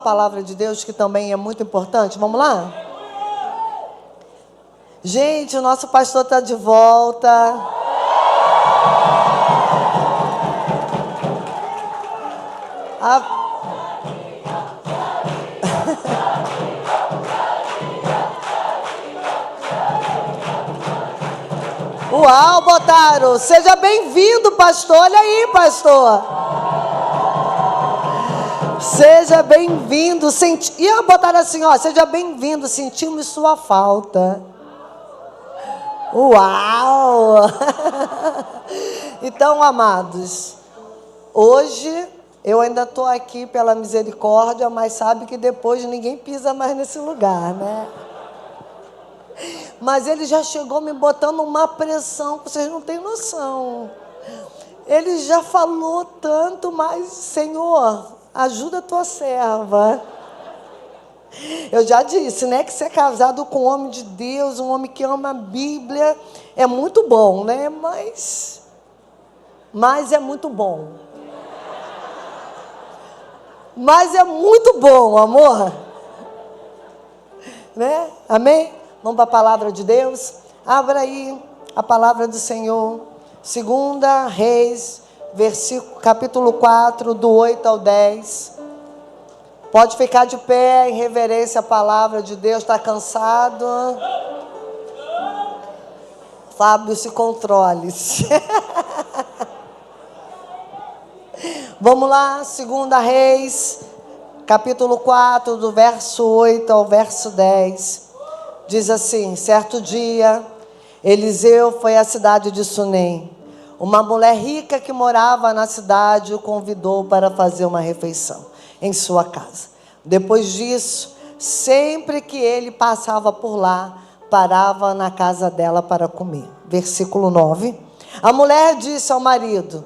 Palavra de Deus, que também é muito importante. Vamos lá? Gente, o nosso pastor está de volta. Uau, Botaro! Seja bem-vindo, pastor. Olha aí, pastor. Seja bem-vindo. Ia botar assim, ó. Seja bem-vindo. Sentimos sua falta. Uau! Então, amados, hoje eu ainda estou aqui pela misericórdia, mas sabe que depois ninguém pisa mais nesse lugar, né? Mas ele já chegou me botando uma pressão que vocês não têm noção. Ele já falou tanto, mas, Senhor, ajuda a tua serva. Eu já disse, né, que ser casado com um homem de Deus, um homem que ama a Bíblia, é muito bom, né? Mas é muito bom. Mas é muito bom, amor. Né? Amém? Vamos para a palavra de Deus? Abra aí a palavra do Senhor. 2 Reis, capítulo 4, do 8 ao 10. Pode ficar de pé em reverência à palavra de Deus. Está cansado? Fábio, se controle. Vamos lá, 2 Reis, capítulo 4, do verso 8 ao verso 10. Diz assim: certo dia, Eliseu foi à cidade de Sunem. Uma mulher rica que morava na cidade o convidou para fazer uma refeição em sua casa. Depois disso, sempre que ele passava por lá, parava na casa dela para comer. Versículo 9. A mulher disse ao marido: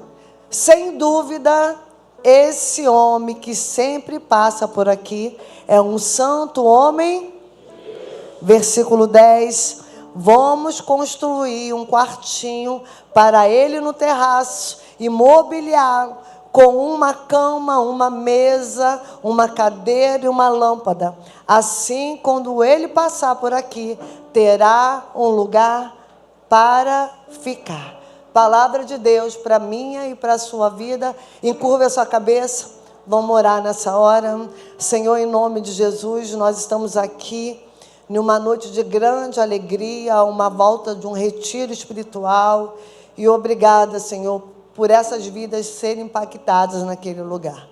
sem dúvida, esse homem que sempre passa por aqui é um santo homem. Versículo 10. Vamos construir um quartinho para ele no terraço e mobiliá-lo com uma cama, uma mesa, uma cadeira e uma lâmpada. Assim, quando ele passar por aqui, terá um lugar para ficar. Palavra de Deus para minha e para a sua vida. Encurva a sua cabeça. Vamos orar nessa hora. Senhor, em nome de Jesus, nós estamos aqui numa noite de grande alegria, uma volta de um retiro espiritual. E obrigada, Senhor, por essas vidas serem impactadas naquele lugar.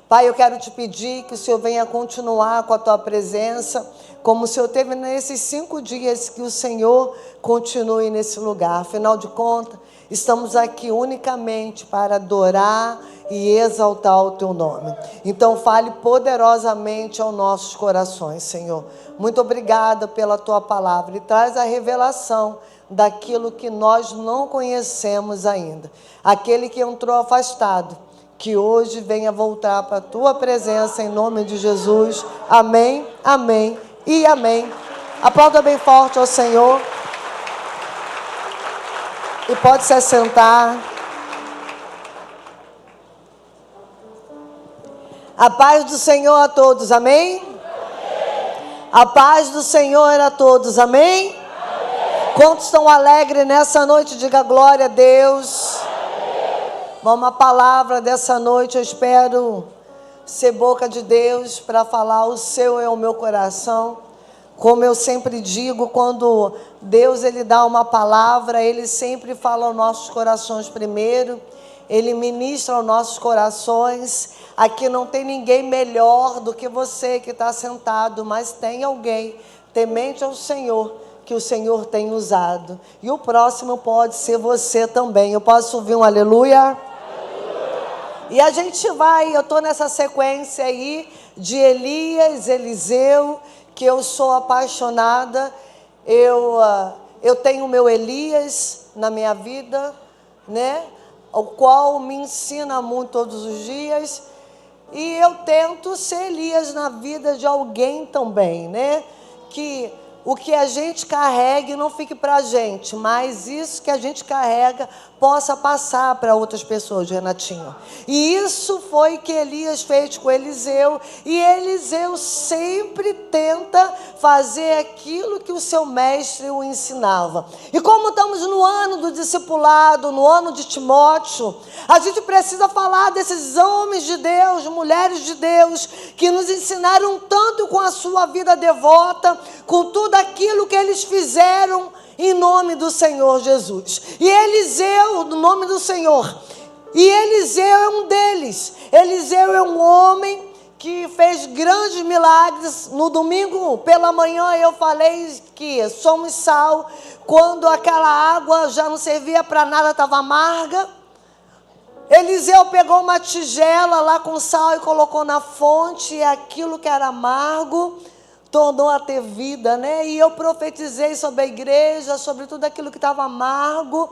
Pai, eu quero te pedir que o Senhor venha continuar com a tua presença, como o Senhor teve nesses 5 dias, que o Senhor continue nesse lugar. Afinal de contas, estamos aqui unicamente para adorar e exaltar o teu nome. Então, fale poderosamente aos nossos corações, Senhor. Muito obrigada pela tua palavra e traz a revelação daquilo que nós não conhecemos ainda. Aquele que entrou afastado, que hoje venha voltar para a tua presença em nome de Jesus. Amém, amém e amém. Aplauda bem forte ao Senhor. E pode se assentar. A paz do Senhor a todos, amém? Amém. A paz do Senhor a todos, amém? Amém. Quantos estão alegres nessa noite? Diga glória a Deus. Amém. Vamos à palavra dessa noite. Eu espero ser boca de Deus para falar o seu e o meu coração. Como eu sempre digo, quando Deus ele dá uma palavra, Ele sempre fala aos nossos corações primeiro. Ele ministra aos nossos corações. Aqui não tem ninguém melhor do que você que está sentado, mas tem alguém temente ao Senhor, que o Senhor tem usado. E o próximo pode ser você também. Eu posso ouvir um aleluia? Aleluia. E a gente vai, eu estou nessa sequência aí de Elias, Eliseu, que eu sou apaixonada. Eu tenho o meu Elias na minha vida, né? O qual me ensina muito todos os dias. E eu tento ser Elias na vida de alguém também, né? Que o que a gente carregue não fique para a gente, mas isso que a gente carrega possa passar para outras pessoas, Renatinho. E isso foi que Elias fez com Eliseu. E Eliseu sempre tenta fazer aquilo que o seu mestre o ensinava. E como estamos no ano do discipulado, no ano de Timóteo, a gente precisa falar desses homens de Deus, mulheres de Deus, que nos ensinaram tanto com a sua vida devota, com tudo aquilo que eles fizeram em nome do Senhor Jesus. E Eliseu, no nome do Senhor. E Eliseu é um deles. Eliseu é um homem que fez grandes milagres. No domingo pela manhã eu falei que somos sal. Quando aquela água já não servia para nada, estava amarga. Eliseu pegou uma tigela lá com sal e colocou na fonte. E aquilo que era amargo tornou a ter vida, né? E eu profetizei sobre a igreja, sobre tudo aquilo que estava amargo,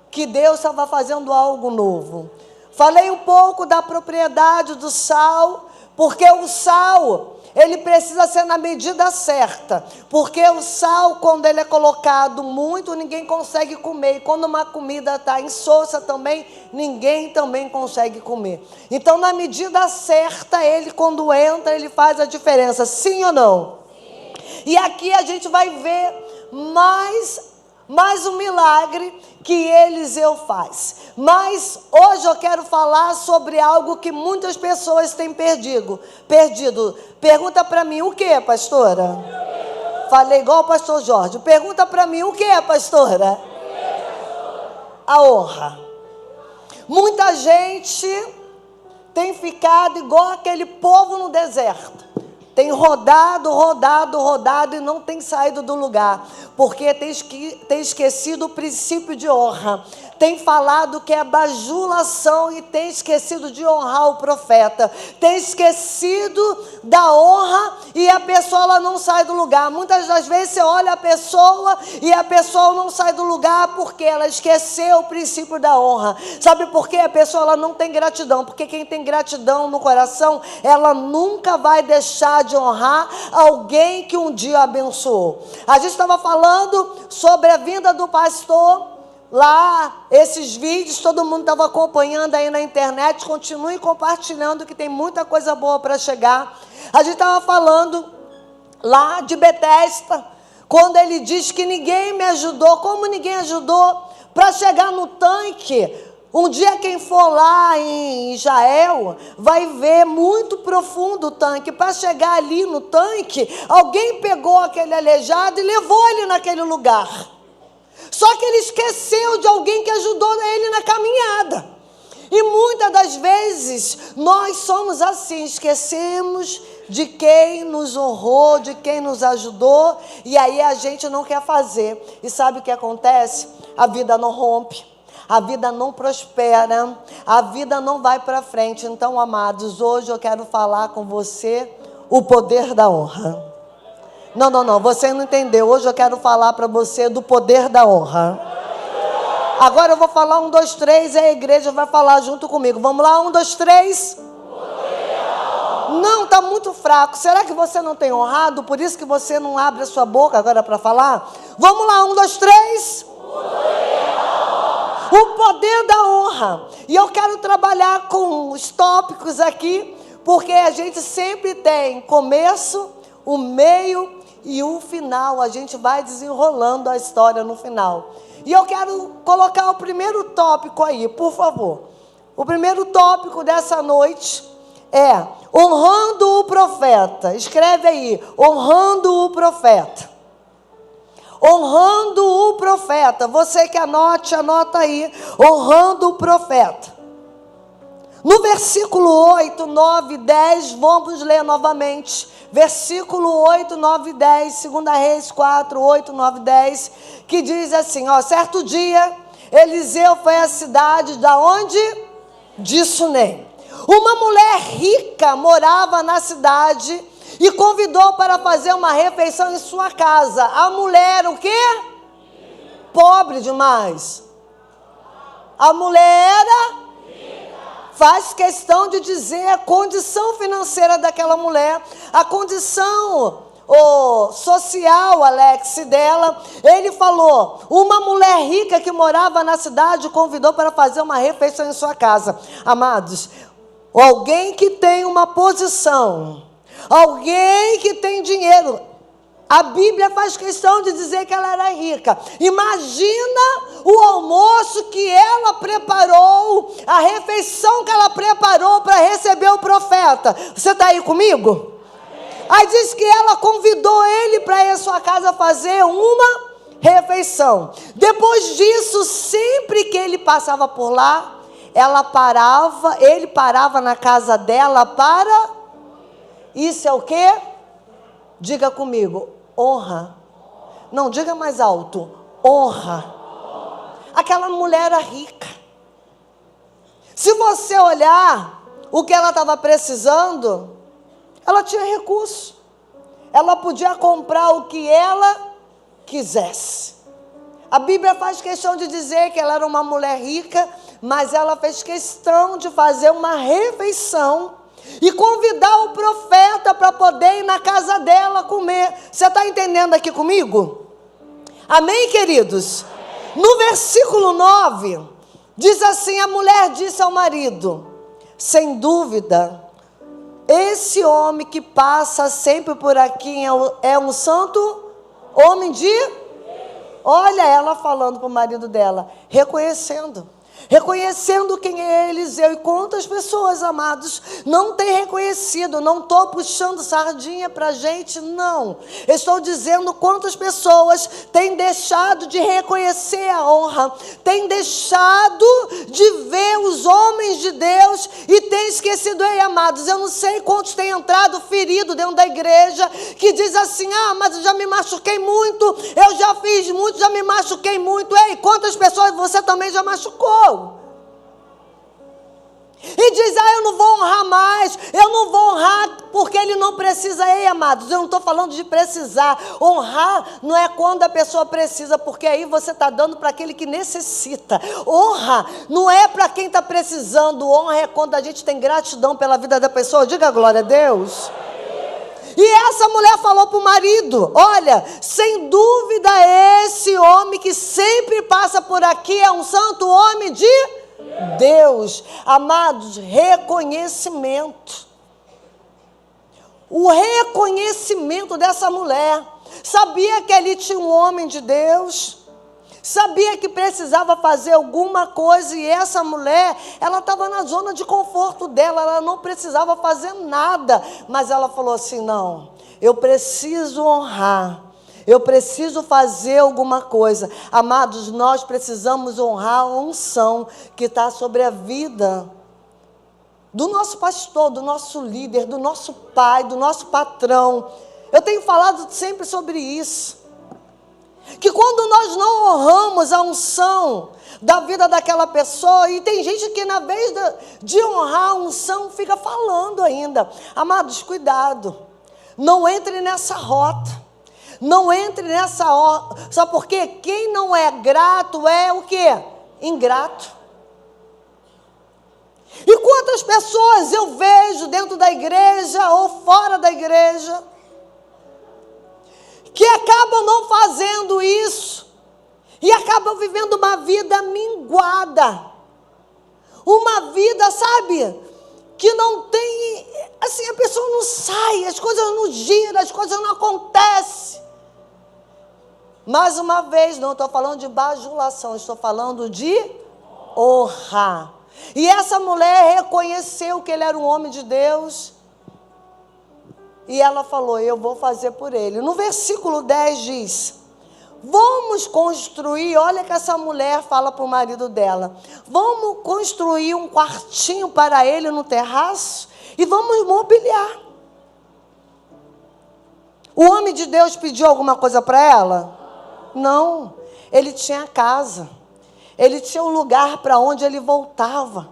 que Deus estava fazendo algo novo. Falei um pouco da propriedade do sal, porque o sal, ele precisa ser na medida certa, porque o sal, quando ele é colocado muito, ninguém consegue comer, e quando uma comida está insossa também, ninguém também consegue comer. Então, na medida certa, ele, quando entra, ele faz a diferença, sim ou não? Sim. E aqui a gente vai ver mais um milagre que Eliseu faz. Mas hoje eu quero falar sobre algo que muitas pessoas têm perdido. Pergunta para mim, o que, pastora? Falei igual o pastor Jorge. Pergunta para mim, o que, pastora? A honra. Muita gente tem ficado igual aquele povo no deserto. Tem rodado e não tem saído do lugar, porque tem esquecido o princípio de honra. Tem falado que é bajulação e tem esquecido de honrar o profeta. Tem esquecido da honra e a pessoa ela não sai do lugar. Muitas das vezes você olha a pessoa e a pessoa não sai do lugar porque ela esqueceu o princípio da honra. Sabe por quê? A pessoa ela não tem gratidão, porque quem tem gratidão no coração, ela nunca vai deixar de honrar alguém que um dia abençoou. A gente estava falando sobre a vinda do pastor. Lá, esses vídeos, todo mundo estava acompanhando aí na internet. Continue compartilhando que tem muita coisa boa para chegar. A gente estava falando lá de Betesda, quando ele diz que ninguém me ajudou. Como ninguém ajudou? Para chegar no tanque. Um dia quem for lá em Israel vai ver muito profundo o tanque. Para chegar ali no tanque, alguém pegou aquele aleijado e levou ele naquele lugar. Só que ele esqueceu de alguém que ajudou ele na caminhada. E muitas das vezes nós somos assim, esquecemos de quem nos honrou, de quem nos ajudou, e aí a gente não quer fazer. E sabe o que acontece? A vida não rompe, a vida não prospera, a vida não vai para frente. Então, amados, hoje eu quero falar com você o poder da honra. Não, você não entendeu. Hoje eu quero falar para você do poder da honra. Agora eu vou falar 1, 2, 3 e a igreja vai falar junto comigo. Vamos lá, 1, 2, 3. Não, está muito fraco. Será que você não tem honrado? Por isso que você não abre a sua boca agora para falar? Vamos lá, 1, 2, 3. O poder da honra. E eu quero trabalhar com os tópicos aqui, porque a gente sempre tem começo, o meio e o final. A gente vai desenrolando a história no final. E eu quero colocar o primeiro tópico aí, por favor. O primeiro tópico dessa noite é honrando o profeta. Escreve aí, honrando o profeta. Honrando o profeta. Você que anota aí, honrando o profeta. No versículo 8, 9 e 10, vamos ler novamente. Versículo 8, 9 e 10, 2 Reis 4, 8, 9 e 10, que diz assim, ó, certo dia, Eliseu foi à cidade da onde? De Sunem. Uma mulher rica morava na cidade e convidou para fazer uma refeição em sua casa. A mulher, o quê? Pobre demais. A mulher era... Faz questão de dizer a condição financeira daquela mulher, a condição o social, Alex, dela, ele falou, uma mulher rica que morava na cidade convidou para fazer uma refeição em sua casa. Amados, alguém que tem uma posição, alguém que tem dinheiro, a Bíblia faz questão de dizer que ela era rica. Imagina o almoço que ela preparou, a refeição que ela preparou para receber o profeta. Você está aí comigo? Aí diz que ela convidou ele para ir à sua casa fazer uma refeição. Depois disso, sempre que ele passava por lá, ele parava na casa dela para... Isso é o quê? Diga comigo, honra. Não, diga mais alto, honra. Aquela mulher era rica. Se você olhar o que ela estava precisando, ela tinha recurso. Ela podia comprar o que ela quisesse. A Bíblia faz questão de dizer que ela era uma mulher rica, mas ela fez questão de fazer uma refeição e convidar o profeta para poder ir na casa dela comer. Você está entendendo aqui comigo? Amém, queridos? No versículo 9, diz assim, a mulher disse ao marido, sem dúvida, esse homem que passa sempre por aqui é um santo homem de... Olha ela falando para o marido dela, reconhecendo quem é Eliseu. E quantas pessoas, amados, não têm reconhecido. Não estou puxando sardinha para a gente, não. Estou dizendo quantas pessoas têm deixado de reconhecer a honra, têm deixado de ver os homens de Deus e têm esquecido. Ei, amados, eu não sei quantos têm entrado ferido dentro da igreja, que diz assim, mas eu já me machuquei muito, eu já fiz muito, já me machuquei muito. Ei, quantas pessoas você também já machucou? E diz, eu não vou honrar mais, eu não vou honrar porque ele não precisa. Ei, amados, eu não estou falando de precisar. Honrar não é quando a pessoa precisa, porque aí você está dando para aquele que necessita. Honra não é para quem está precisando, honra é quando a gente tem gratidão pela vida da pessoa. Diga glória a Deus. E essa mulher falou para o marido, olha, sem dúvida esse homem que sempre passa por aqui é um santo homem de Deus. Amados, reconhecimento. O reconhecimento dessa mulher. Sabia que ali tinha um homem de Deus. Sabia que precisava fazer alguma coisa. E essa mulher, ela estava na zona de conforto dela. Ela não precisava fazer nada. Mas ela falou assim, não, eu preciso honrar. Eu preciso fazer alguma coisa. Amados, nós precisamos honrar a unção que está sobre a vida do nosso pastor, do nosso líder, do nosso pai, do nosso patrão. Eu tenho falado sempre sobre isso. Que quando nós não honramos a unção da vida daquela pessoa, e tem gente que na vez de honrar a unção, fica falando ainda. Amados, cuidado. Não entre nessa rota. Não entre nessa hora, só porque quem não é grato é o quê? Ingrato. E quantas pessoas eu vejo dentro da igreja ou fora da igreja que acabam não fazendo isso e acabam vivendo uma vida minguada, uma vida, sabe, que não tem, assim, a pessoa não sai, as coisas não giram, as coisas não acontecem. Mais uma vez, não estou falando de bajulação, estou falando de honra. E essa mulher reconheceu que ele era um homem de Deus. E ela falou, eu vou fazer por ele. No versículo 10 diz, vamos construir, olha que essa mulher fala para o marido dela, vamos construir um quartinho para ele no terraço e vamos mobiliar. O homem de Deus pediu alguma coisa para ela? Não, ele tinha casa, ele tinha um lugar para onde ele voltava,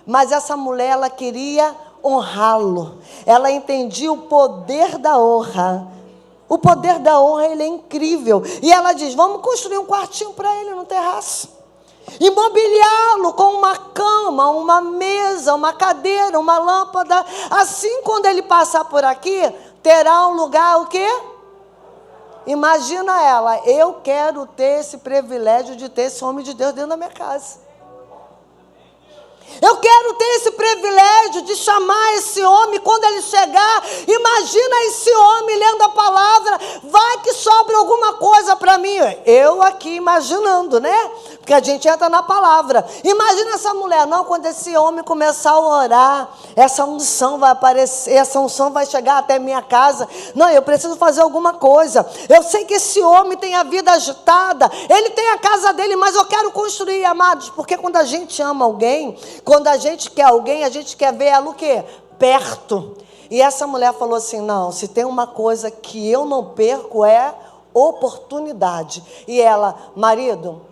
mas essa mulher, ela queria honrá-lo, ela entendia o poder da honra. O poder da honra, ele é incrível, e ela diz, vamos construir um quartinho para ele no terraço, e mobiliá-lo com uma cama, uma mesa, uma cadeira, uma lâmpada, assim quando ele passar por aqui, terá um lugar o quê? Imagina ela, eu quero ter esse privilégio de ter esse homem de Deus dentro da minha casa. Eu quero ter esse privilégio de chamar esse homem quando ele chegar. Imagina esse homem lendo a palavra. Vai que sobra alguma coisa para mim. Eu aqui imaginando, né? Porque a gente entra na palavra. Imagina essa mulher. Não, quando esse homem começar a orar, essa unção vai aparecer, essa unção vai chegar até minha casa. Não, eu preciso fazer alguma coisa. Eu sei que esse homem tem a vida agitada. Ele tem a casa dele, mas eu quero construir, amados. Porque quando a gente ama alguém, quando a gente quer alguém, a gente quer ver ela o quê? Perto. E essa mulher falou assim, não, se tem uma coisa que eu não perco é oportunidade. E ela, marido,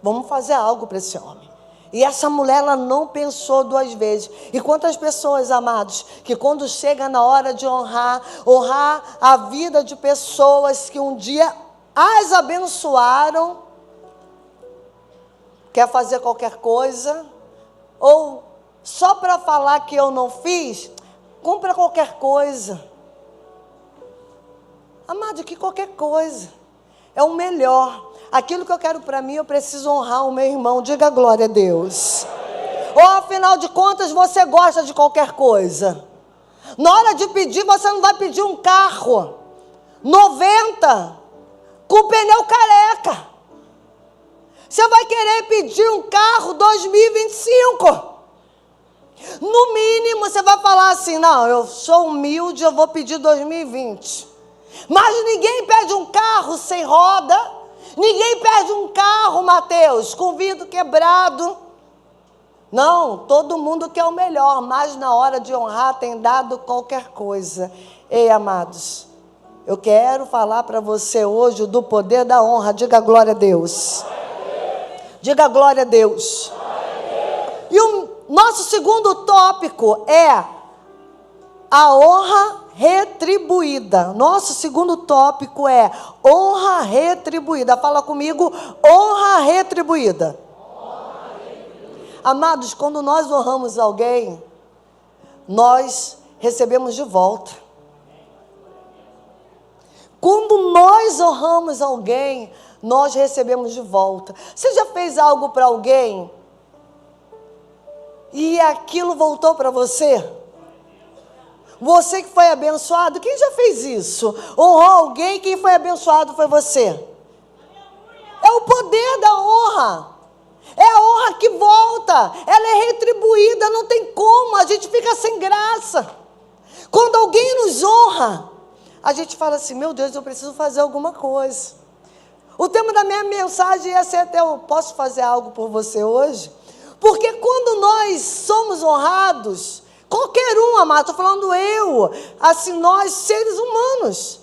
vamos fazer algo para esse homem. E essa mulher, ela não pensou duas vezes. E quantas pessoas, amados, que quando chega na hora de honrar a vida de pessoas que um dia as abençoaram, quer fazer qualquer coisa, ou só para falar que eu não fiz, compra qualquer coisa. Amado, que qualquer coisa é o melhor. Aquilo que eu quero para mim, eu preciso honrar o meu irmão. Diga glória a Deus. Ou afinal de contas, você gosta de qualquer coisa. Na hora de pedir, você não vai pedir um carro 90 com pneu careca. Você vai querer pedir um carro 2025. No mínimo, você vai falar assim, não, eu sou humilde, eu vou pedir 2020. Mas ninguém pede um carro sem roda. Ninguém pede um carro, Mateus, com vidro quebrado. Não, todo mundo quer o melhor, mas na hora de honrar tem dado qualquer coisa. Ei, amados, eu quero falar para você hoje do poder da honra. Diga glória a Deus. Diga glória a Deus. E o nosso segundo tópico é a honra retribuída. Nosso segundo tópico é honra retribuída. Fala comigo, honra retribuída. Amados, quando nós honramos alguém, nós recebemos de volta. Quando nós honramos alguém, nós recebemos de volta. Você já fez algo para alguém e aquilo voltou para você? Você que foi abençoado, quem já fez isso? Honrou alguém, quem foi abençoado foi você. É o poder da honra. É a honra que volta. Ela é retribuída, não tem como. A gente fica sem graça. Quando alguém nos honra, a gente fala assim, meu Deus, eu preciso fazer alguma coisa. O tema da minha mensagem ia ser até, eu posso fazer algo por você hoje? Porque quando nós somos honrados, qualquer um, amado, estou falando eu, assim, nós, seres humanos,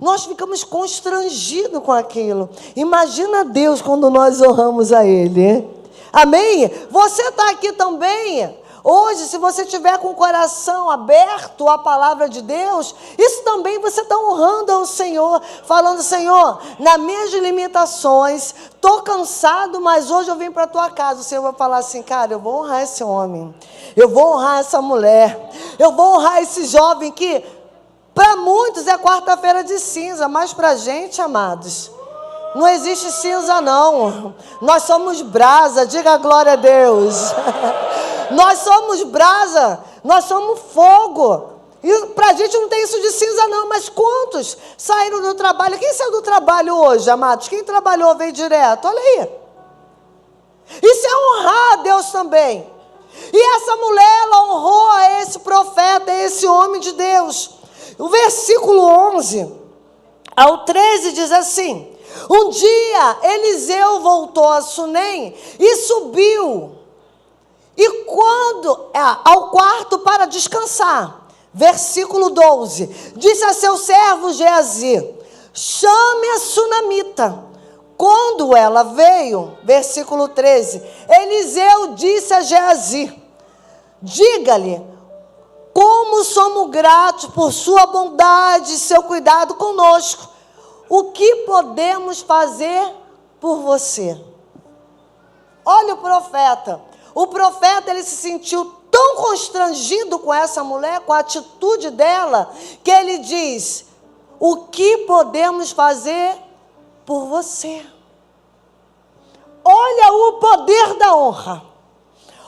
nós ficamos constrangidos com aquilo. Imagina Deus quando nós honramos a Ele, hein? Amém? Você está aqui também, hoje, se você estiver com o coração aberto à palavra de Deus, isso também você está honrando ao Senhor, falando, Senhor, nas minhas limitações, estou cansado, mas hoje eu vim para a tua casa. O Senhor vai falar assim, cara, eu vou honrar esse homem, eu vou honrar essa mulher, eu vou honrar esse jovem que, para muitos, é quarta-feira de cinza, mas para a gente, amados, não existe cinza não, nós somos brasa, diga glória a Deus. Nós somos brasa, nós somos fogo. E para a gente não tem isso de cinza não, mas quantos saíram do trabalho? Quem saiu do trabalho hoje, amados? Quem trabalhou veio direto? Olha aí. Isso é honrar a Deus também. E essa mulher, ela honrou a esse profeta, a esse homem de Deus. O versículo 11 ao 13 diz assim, um dia Eliseu voltou a Sunem e subiu ao quarto para descansar. Versículo 12. Disse a seu servo Geazi, chame a sunamita. Quando ela veio, versículo 13, Eliseu disse a Geazi, diga-lhe, como somos gratos por sua bondade e seu cuidado conosco. O que podemos fazer por você? Olha o profeta. O profeta, ele se sentiu tão tão constrangido com essa mulher, com a atitude dela, que ele diz: o que podemos fazer por você? Olha o poder da honra.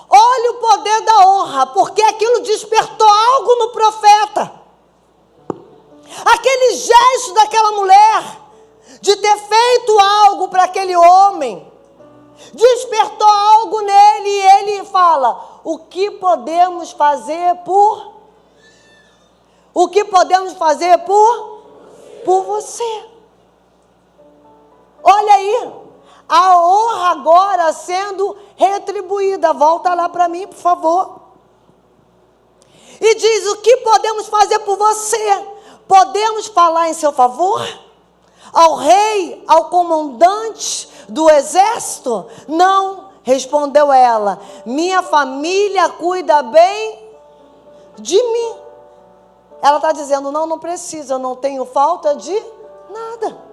Olha o poder da honra, porque aquilo despertou algo no profeta. Aquele gesto daquela mulher, de ter feito algo para aquele homem, despertou algo nele, e ele fala: o que podemos fazer por... O que podemos fazer por você? Olha aí, a honra agora sendo retribuída. Volta lá para mim, por favor. E diz: o que podemos fazer por você? Podemos falar em seu favor? Ao rei, ao comandante do exército? Não, respondeu ela. Minha família cuida bem de mim. Ela está dizendo: não precisa, eu não tenho falta de nada.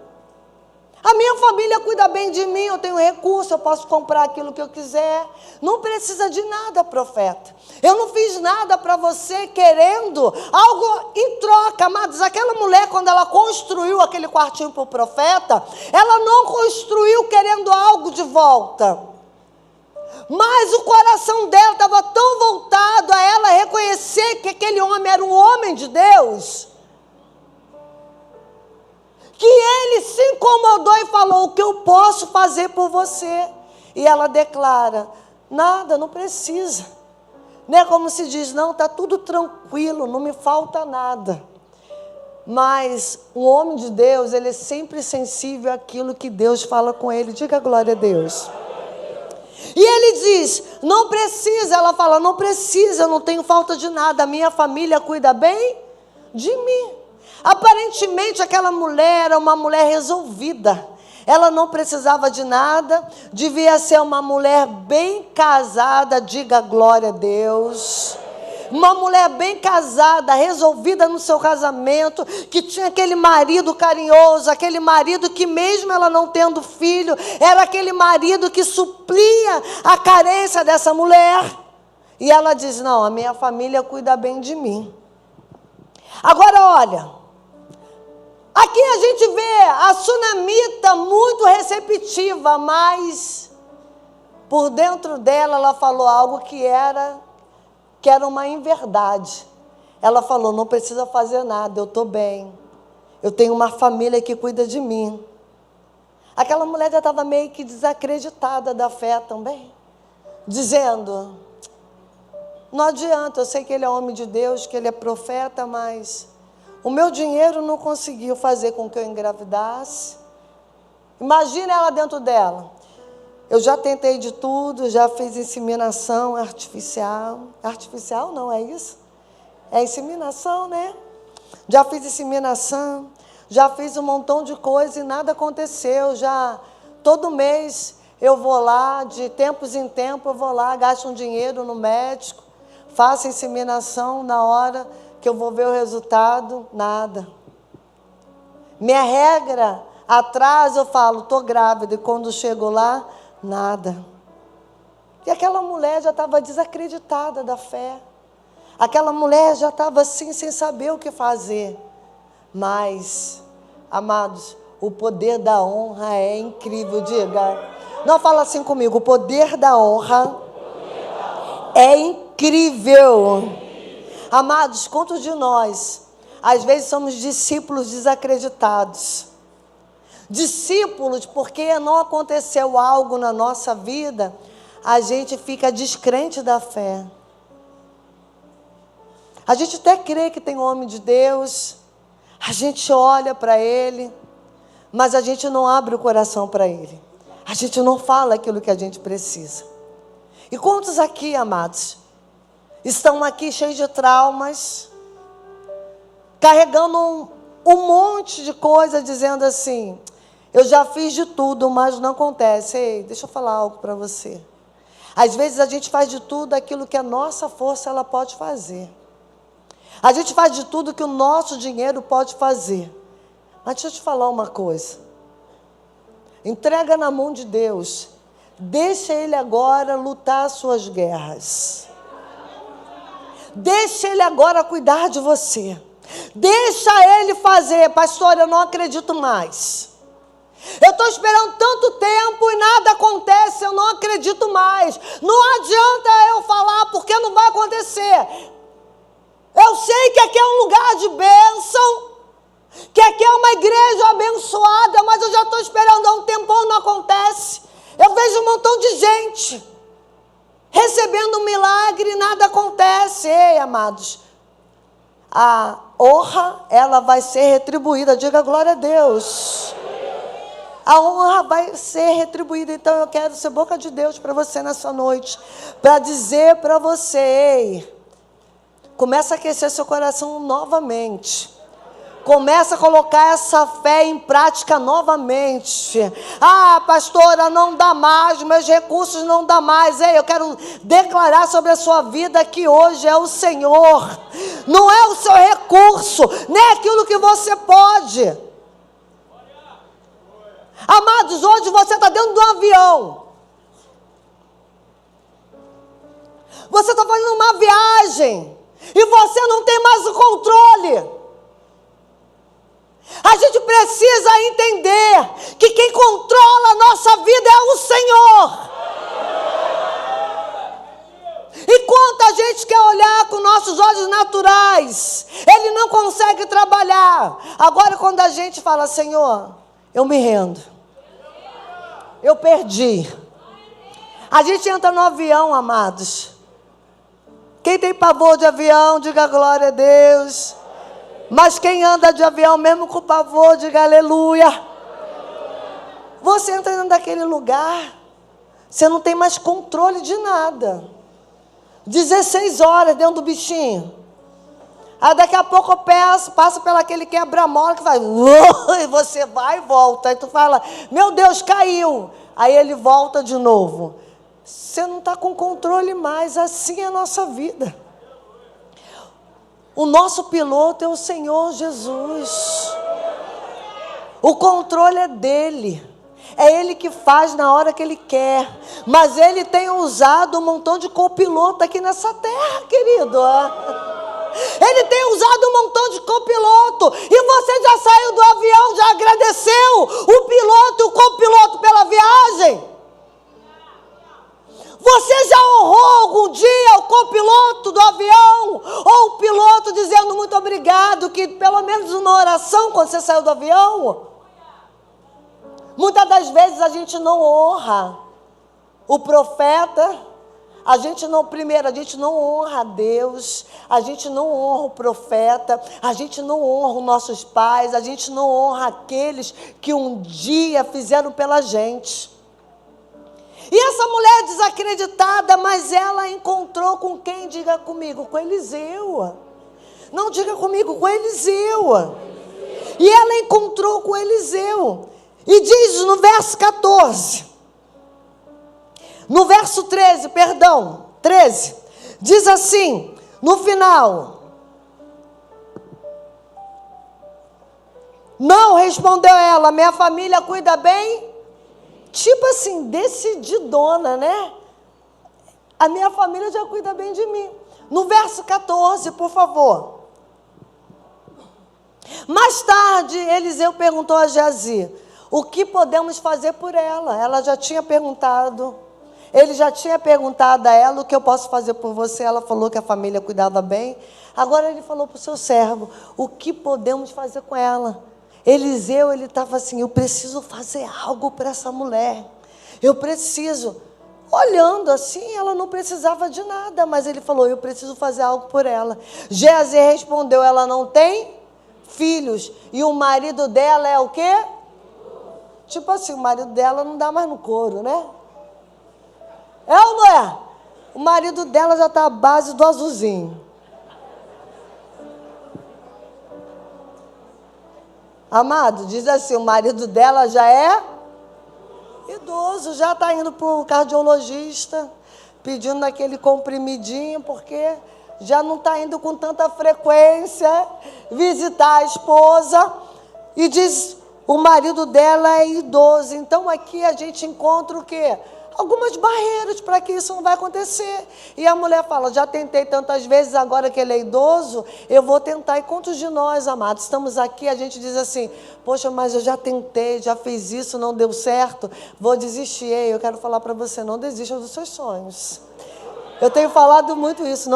A minha família cuida bem de mim, eu tenho recurso, eu posso comprar aquilo que eu quiser. Não precisa de nada, profeta. Eu não fiz nada para você querendo algo em troca. Amados, aquela mulher, quando ela construiu aquele quartinho para o profeta, ela não construiu querendo algo de volta. Mas o coração dela estava tão voltado a ela reconhecer que aquele homem era um homem de Deus, que ele se incomodou e falou: o que eu posso fazer por você? E ela declara: nada, não precisa. Não é como se diz: não, está tudo tranquilo, não me falta nada. Mas o homem de Deus, ele é sempre sensível àquilo que Deus fala com ele. Diga glória a Deus. E ele diz: não precisa. Ela fala: não precisa, eu não tenho falta de nada, a minha família cuida bem de mim. Aparentemente aquela mulher era uma mulher resolvida, ela não precisava de nada, devia ser uma mulher bem casada. Diga glória a Deus. Uma mulher bem casada, resolvida no seu casamento, que tinha aquele marido carinhoso, aquele marido que, mesmo ela não tendo filho, era aquele marido que suplia a carência dessa mulher. E ela diz: não, a minha família cuida bem de mim. Agora olha, aqui a gente vê a sunamita muito receptiva, mas por dentro dela ela falou algo que era uma inverdade. Ela falou: não precisa fazer nada, eu estou bem, eu tenho uma família que cuida de mim. Aquela mulher já estava meio que desacreditada da fé também, dizendo: não adianta, eu sei que ele é homem de Deus, que ele é profeta, mas o meu dinheiro não conseguiu fazer com que eu engravidasse. Imagina ela dentro dela: eu já tentei de tudo, já fiz inseminação artificial. Artificial não, é isso? É inseminação, né? Já fiz inseminação, já fiz um montão de coisa e nada aconteceu. Já todo mês eu vou lá, de tempos em tempos eu vou lá, gasto um dinheiro no médico, faço inseminação, na hora que eu vou ver o resultado, nada. Minha regra, atrás eu falo: estou grávida, e quando chego lá, nada. E aquela mulher já estava desacreditada da fé. Aquela mulher já estava assim, sem saber o que fazer. Mas, amados, o poder da honra é incrível. Diga, não, fala assim comigo: o poder da honra é incrível. Amados, quantos de nós, às vezes, somos discípulos desacreditados? Discípulos, porque não aconteceu algo na nossa vida, a gente fica descrente da fé. A gente até crê que tem um homem de Deus, a gente olha para ele, mas a gente não abre o coração para ele. A gente não fala aquilo que a gente precisa. E quantos aqui, amados, estão aqui cheios de traumas, carregando um monte de coisa, dizendo assim: eu já fiz de tudo, mas não acontece. Ei, deixa eu falar algo para você. Às vezes a gente faz de tudo aquilo que a nossa força ela pode fazer. A gente faz de tudo que o nosso dinheiro pode fazer. Mas deixa eu te falar uma coisa. Entrega na mão de Deus. Deixa Ele agora lutar as suas guerras. Deixa Ele agora cuidar de você. Deixa Ele fazer. Pastor, eu não acredito mais. Eu estou esperando tanto tempo e nada acontece, eu não acredito mais. Não adianta eu falar porque não vai acontecer. Eu sei que aqui é um lugar de bênção, que aqui é uma igreja abençoada, mas eu já estou esperando há um tempão, não acontece. Eu vejo um montão de gente recebendo um milagre e nada acontece. Ei, amados, a honra, ela vai ser retribuída. Diga glória a Deus. A honra vai ser retribuída. Então eu quero ser boca de Deus para você nessa noite, para dizer para você, ei, começa a aquecer seu coração novamente. Começa a colocar essa fé em prática novamente. Ah, pastora, não dá mais, meus recursos não dá mais. Ei, eu quero declarar sobre a sua vida que hoje é o Senhor. Não é o seu recurso, nem aquilo que você pode. Amados, hoje você está dentro de um avião. Você está fazendo uma viagem e você não tem mais o controle. A gente precisa entender que quem controla a nossa vida é o Senhor. E quanta gente quer olhar com nossos olhos naturais, ele não consegue trabalhar. Agora, quando a gente fala, Senhor, eu me rendo, eu perdi. A gente entra no avião, amados. Quem tem pavor de avião, diga glória a Deus. Mas quem anda de avião, mesmo com pavor, diga aleluia. Você entra dentro daquele lugar, você não tem mais controle de nada. 16 horas dentro do bichinho. Aí daqui a pouco passa pelo aquele quebra-mola que vai, e você vai e volta. Aí tu fala, meu Deus, caiu. Aí ele volta de novo. Você não está com controle mais, assim é a nossa vida. O nosso piloto é o Senhor Jesus. O controle é dele. É ele que faz na hora que ele quer. Mas ele tem usado um montão de copiloto aqui nessa terra, querido. Ele tem usado um montão de copiloto. E você já saiu do avião, já agradeceu o piloto e o copiloto pela viagem? Você já honrou algum dia o copiloto do avião? Ou o piloto dizendo muito obrigado, que pelo menos uma oração quando você saiu do avião? Muitas das vezes a gente não honra o profeta. A gente não honra a Deus. A gente não honra o profeta. A gente não honra os nossos pais. A gente não honra aqueles que um dia fizeram pela gente. E essa mulher desacreditada, mas ela encontrou com quem? Diga comigo, com Eliseu. Não, diga comigo, com Eliseu. E ela encontrou com Eliseu. E diz no verso 14, no verso 13, 13, diz assim, no final. Não, respondeu ela, minha família cuida bem. Tipo assim, decididona, né? A minha família já cuida bem de mim. No verso 14, por favor. Mais tarde, Eliseu perguntou a Geazi, o que podemos fazer por ela? Ela já tinha perguntado. Ele já tinha perguntado a ela o que eu posso fazer por você. Ela falou que a família cuidava bem. Agora ele falou para o seu servo, o que podemos fazer com ela? Eliseu, ele estava assim, eu preciso fazer algo para essa mulher. Eu preciso. Olhando assim, ela não precisava de nada, mas ele falou, eu preciso fazer algo por ela. Geazi respondeu, ela não tem filhos. E o marido dela é o quê? Tipo assim, o marido dela não dá mais no couro, né? É ou não é? O marido dela já está à base do azulzinho. Amado, diz assim, o marido dela já é idoso, já está indo para o cardiologista, pedindo aquele comprimidinho, porque já não está indo com tanta frequência visitar a esposa. E diz, o marido dela é idoso. Então aqui a gente encontra o quê? algumas barreiras para que isso não vai acontecer. E a mulher fala, já tentei tantas vezes, agora que ele é idoso, eu vou tentar. E quantos de nós, amados, estamos aqui, a gente diz assim, poxa, mas eu já tentei, já fiz isso, não deu certo, vou desistir. Ei, eu quero falar para você, não desista dos seus sonhos. Eu tenho falado muito isso,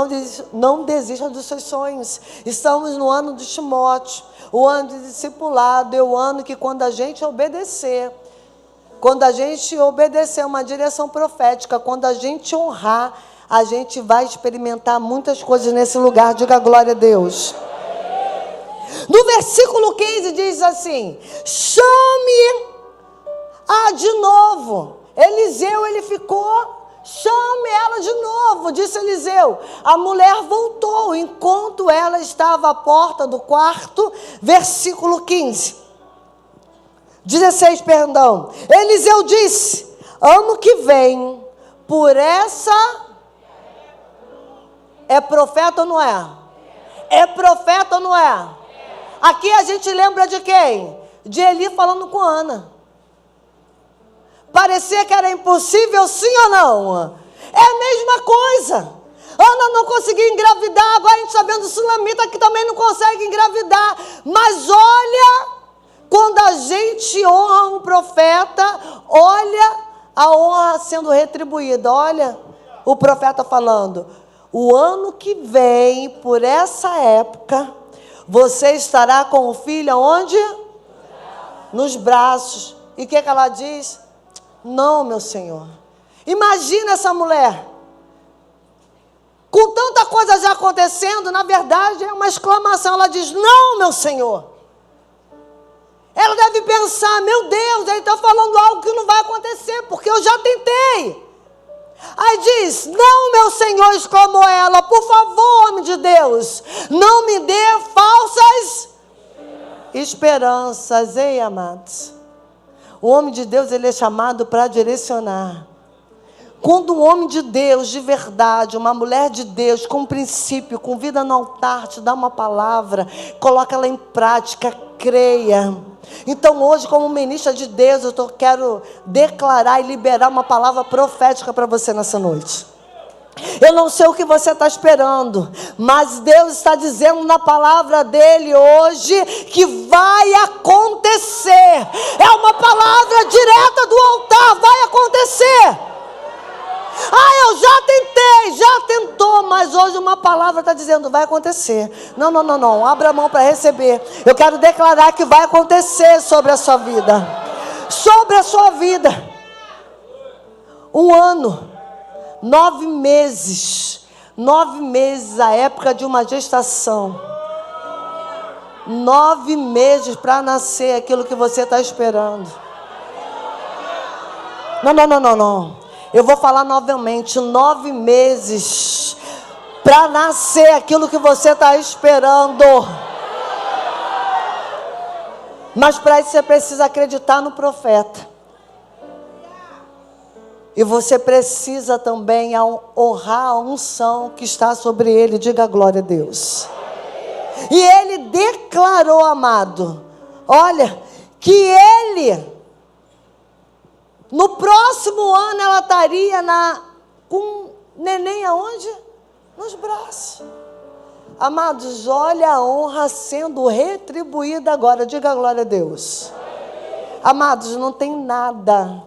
não desista dos seus sonhos. Estamos no ano de Timóteo, o ano de discipulado, é o ano que quando a gente obedecer uma direção profética, quando a gente honrar, a gente vai experimentar muitas coisas nesse lugar. Diga glória a Deus. No versículo 15 diz assim, chame de novo. Eliseu, ele ficou... Chame ela de novo, disse Eliseu. A mulher voltou, enquanto ela estava à porta do quarto, versículo 16, perdão. Eliseu disse, ano que vem, por essa... É profeta ou não é? É profeta ou não é? Aqui a gente lembra de quem? De Eli falando com Ana. Parecia que era impossível, sim ou não? É a mesma coisa. Ana não conseguiu engravidar, agora a gente está vendo o Sulamita que também não consegue engravidar. Mas olha, quando a gente honra um profeta, olha a honra sendo retribuída. Olha o profeta falando, o ano que vem, por essa época, você estará com o filho aonde? Nos braços. E o que ela diz? Não, meu Senhor. Imagina essa mulher. Com tanta coisa já acontecendo, na verdade é uma exclamação. Ela diz, não, meu Senhor. Ela deve pensar, meu Deus, ele está falando algo que não vai acontecer, porque eu já tentei. Aí diz, não, meu Senhor, exclamou ela, por favor, homem de Deus, não me dê falsas esperanças. Ei, amados. O homem de Deus, ele é chamado para direcionar. Quando um homem de Deus, de verdade, uma mulher de Deus, com princípio, com vida no altar, te dá uma palavra, coloca ela em prática, creia. Então hoje, como ministra de Deus, eu quero declarar e liberar uma palavra profética para você nessa noite. Eu não sei o que você está esperando, mas Deus está dizendo na palavra dele hoje que vai acontecer. É uma palavra direta do altar, vai acontecer. Eu já tentei, já tentou, mas hoje uma palavra está dizendo, vai acontecer. Não, abra a mão para receber. Eu quero declarar que vai acontecer sobre a sua vida. Sobre a sua vida. 1 ano. 9 meses, a época de uma gestação. 9 meses para nascer aquilo que você está esperando. Não. Eu vou falar novamente, 9 meses para nascer aquilo que você está esperando. Mas para isso você precisa acreditar no profeta. E você precisa também honrar a unção que está sobre ele. Diga glória a Deus. E ele declarou, amado, olha, que ele, no próximo ano, ela estaria com neném aonde? Nos braços. Amados, olha a honra sendo retribuída agora. Diga glória a Deus. Amados, não tem nada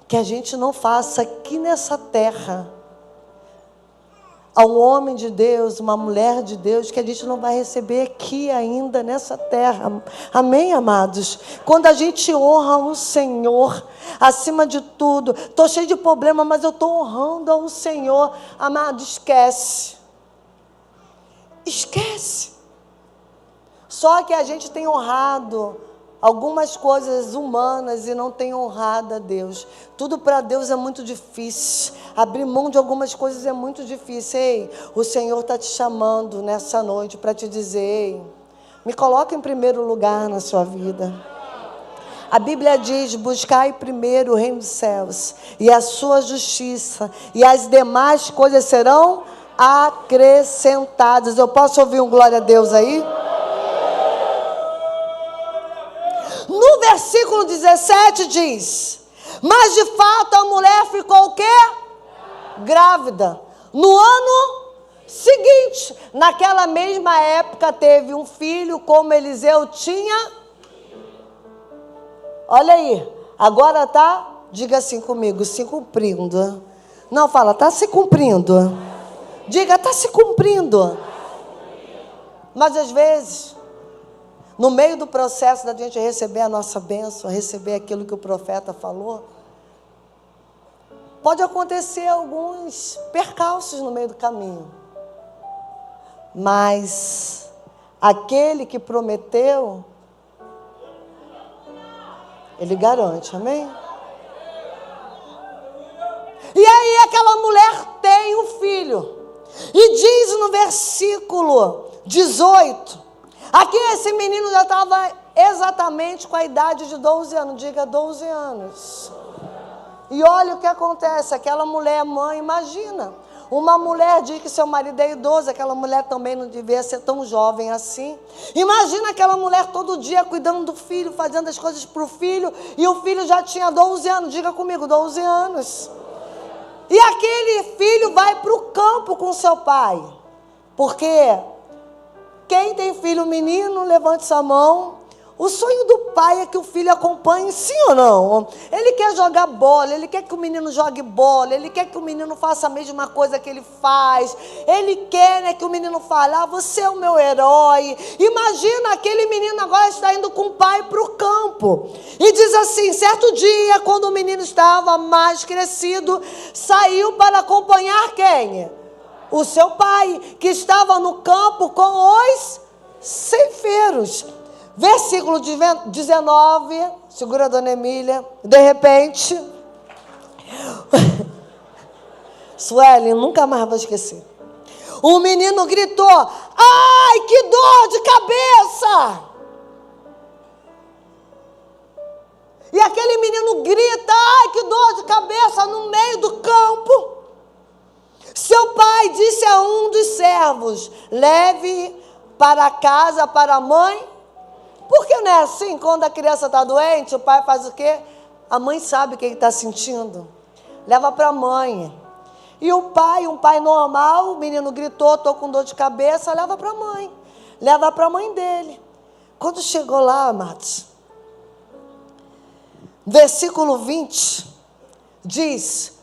que a gente não faça aqui nessa terra a um homem de Deus, uma mulher de Deus, que a gente não vai receber aqui ainda nessa terra. Amém, amados? Quando a gente honra o Senhor acima de tudo, estou cheio de problema, mas eu estou honrando ao Senhor. Amado, esquece. Só que a gente tem honrado algumas coisas humanas e não tem honrado a Deus. Tudo para Deus é muito difícil. Abrir mão de algumas coisas é muito difícil. Ei, o Senhor está te chamando nessa noite para te dizer, ei, me coloca em primeiro lugar na sua vida. A Bíblia diz, buscai primeiro o reino dos céus e a sua justiça, e as demais coisas serão acrescentadas. Eu posso ouvir um glória a Deus aí? No versículo 17 diz, Mas de fato a mulher ficou o quê? Grávida. No ano seguinte, naquela mesma época, teve um filho, como Eliseu tinha. Olha aí, agora tá, diga assim comigo, se cumprindo. Não, fala, tá se cumprindo. Diga, tá se cumprindo. Mas às vezes, no meio do processo da gente receber a nossa bênção, receber aquilo que o profeta falou, pode acontecer alguns percalços no meio do caminho. Mas aquele que prometeu, ele garante, amém? E aí aquela mulher tem um filho. E diz no versículo 18, aqui esse menino já estava exatamente com a idade de 12 anos, diga 12 anos. E olha o que acontece, aquela mulher mãe, imagina, uma mulher diz que seu marido é idoso, aquela mulher também não devia ser tão jovem assim. Imagina aquela mulher todo dia cuidando do filho, fazendo as coisas para o filho, e o filho já tinha 12 anos, diga comigo, 12 anos. E aquele filho vai para o campo com seu pai, porque quem tem filho menino, levante sua mão. O sonho do pai é que o filho acompanhe, sim ou não? Ele quer jogar bola, ele quer que o menino jogue bola, ele quer que o menino faça a mesma coisa que ele faz. Ele quer, né, que o menino fale, você é o meu herói. Imagina, aquele menino agora está indo com o pai para o campo. E diz assim, certo dia, quando o menino estava mais crescido, saiu para acompanhar quem? O seu pai, que estava no campo com os ceifeiros. Versículo 19, segura a dona Emília, de repente, Sueli, nunca mais vou esquecer, o menino gritou, ai, que dor de cabeça! E aquele menino grita, ai, que dor de cabeça, no meio do campo. Seu pai disse a um dos servos, leve para casa, para a mãe. Porque não é assim, quando a criança está doente, o pai faz o quê? A mãe sabe o que ele está sentindo. Leva para a mãe. E o pai, um pai normal, o menino gritou, estou com dor de cabeça, leva para a mãe. Leva para a mãe dele. Quando chegou lá, amados, versículo 20, diz,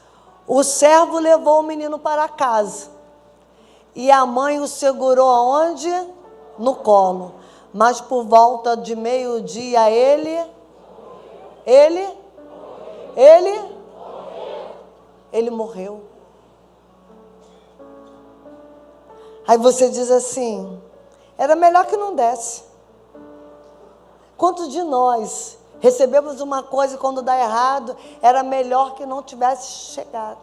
o servo levou o menino para casa. E a mãe o segurou aonde? No colo. Mas por volta de meio-dia ele morreu. Aí você diz assim, era melhor que não desse. Quantos de nós recebemos uma coisa e quando dá errado, era melhor que não tivesse chegado?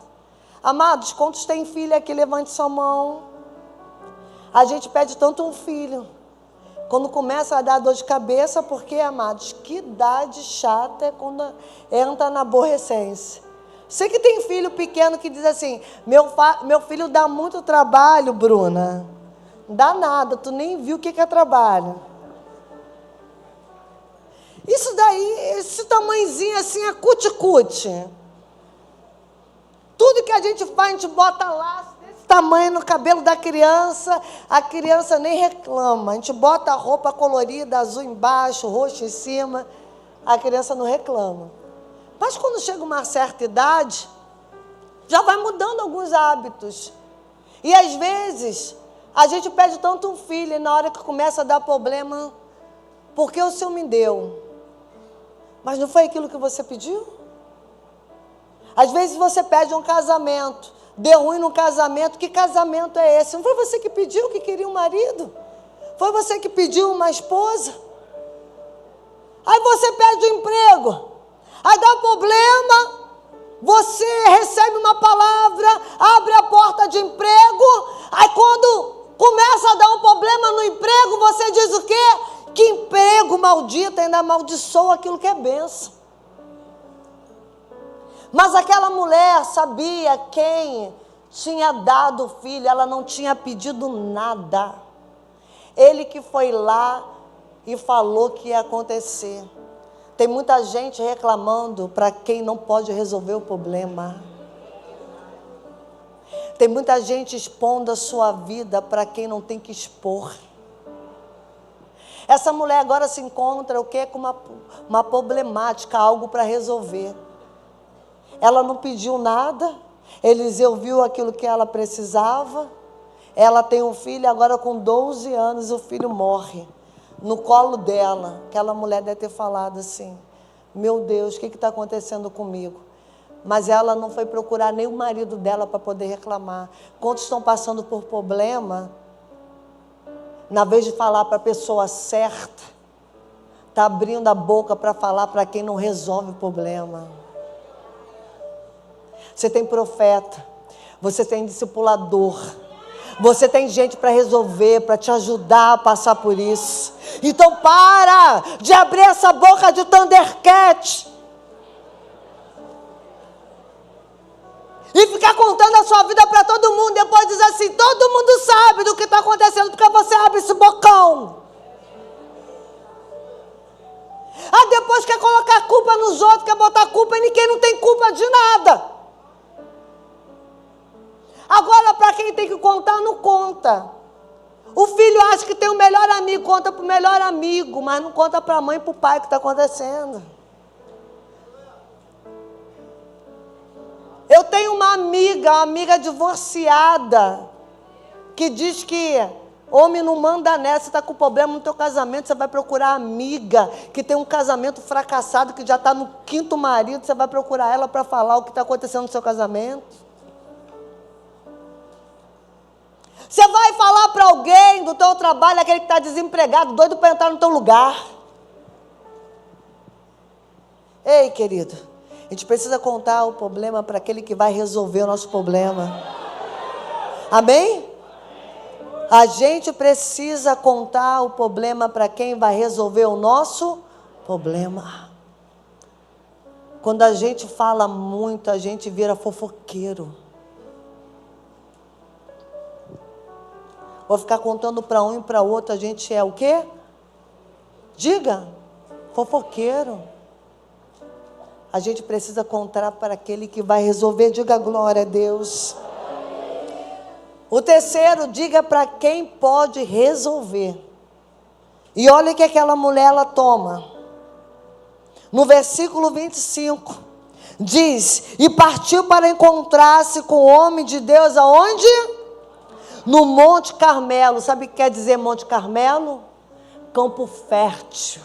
Amados, quantos têm filho aqui? Levante sua mão. A gente pede tanto um filho. Quando começa a dar dor de cabeça, porque, amados, que idade chata é quando entra na aborrecência. Você que tem filho pequeno que diz assim, meu filho dá muito trabalho, Bruna. Não dá nada, tu nem viu o que é trabalho. Isso daí, esse tamanhozinho assim é cuti-cuti. Tudo que a gente faz, a gente bota lá, tamanho no cabelo da criança, a criança nem reclama. A gente bota a roupa colorida, azul embaixo, roxo em cima, a criança não reclama. Mas quando chega uma certa idade, já vai mudando alguns hábitos. E às vezes, a gente pede tanto um filho, e na hora que começa a dar problema, porque o Senhor me deu. Mas não foi aquilo que você pediu? Às vezes você pede um casamento, deu ruim no casamento, que casamento é esse? Não foi você que pediu que queria um marido? Foi você que pediu uma esposa? Aí você pede um emprego, aí dá problema, você recebe uma palavra, abre a porta de emprego, aí quando começa a dar um problema no emprego, você diz o quê? Que emprego maldito, ainda amaldiçoa aquilo que é bênção. Mas aquela mulher sabia quem tinha dado o filho, ela não tinha pedido nada. Ele que foi lá e falou que ia acontecer. Tem muita gente reclamando para quem não pode resolver o problema. Tem muita gente expondo a sua vida para quem não tem que expor. Essa mulher agora se encontra o quê? Com uma problemática, algo para resolver. Ela não pediu nada, Eliseu viu aquilo que ela precisava. Ela tem um filho, agora com 12 anos o filho morre. No colo dela, aquela mulher deve ter falado assim, meu Deus, o que está acontecendo comigo? Mas ela não foi procurar nem o marido dela para poder reclamar. Quantos estão passando por problema, na vez de falar para a pessoa certa, está abrindo a boca para falar para quem não resolve o problema. Você tem profeta, você tem discipulador, você tem gente para resolver, para te ajudar a passar por isso. Então para de abrir essa boca de Thundercat e ficar contando a sua vida para todo mundo, depois diz assim, todo mundo sabe do que está acontecendo, porque você abre esse bocão. Depois quer colocar culpa nos outros, quer botar culpa em quem não tem culpa de nada. Agora, para quem tem que contar, não conta. O filho acha que tem o melhor amigo, conta para o melhor amigo, mas não conta para a mãe e para o pai o que está acontecendo. Eu tenho uma amiga divorciada, que diz que homem não manda nessa, você está com problema no teu casamento, você vai procurar amiga, que tem um casamento fracassado, que já está no 5º marido, você vai procurar ela para falar o que está acontecendo no seu casamento. Você vai falar para alguém do teu trabalho, aquele que está desempregado, doido para entrar no teu lugar. Ei, querido, a gente precisa contar o problema para aquele que vai resolver o nosso problema. Amém? A gente precisa contar o problema para quem vai resolver o nosso problema. Quando a gente fala muito, a gente vira fofoqueiro. Vou ficar contando para um e para outro, a gente é o quê? Diga, fofoqueiro. A gente precisa contar para aquele que vai resolver, diga glória a Deus. O terceiro, diga para quem pode resolver. E olha que aquela mulher ela toma. No versículo 25, diz, e partiu para encontrar-se com o homem de Deus, aonde? No Monte Carmelo. Sabe o que quer dizer Monte Carmelo? Campo fértil.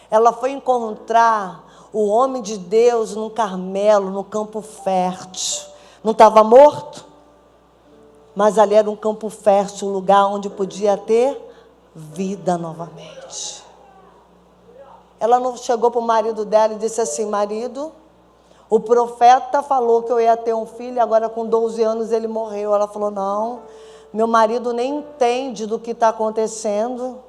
Ela foi encontrar o homem de Deus no Carmelo, no campo fértil. Não estava morto? Mas ali era um campo fértil, um lugar onde podia ter vida novamente. Ela não chegou para o marido dela e disse assim, marido, o profeta falou que eu ia ter um filho, agora com 12 anos ele morreu. Ela falou, não, meu marido nem entende do que está acontecendo.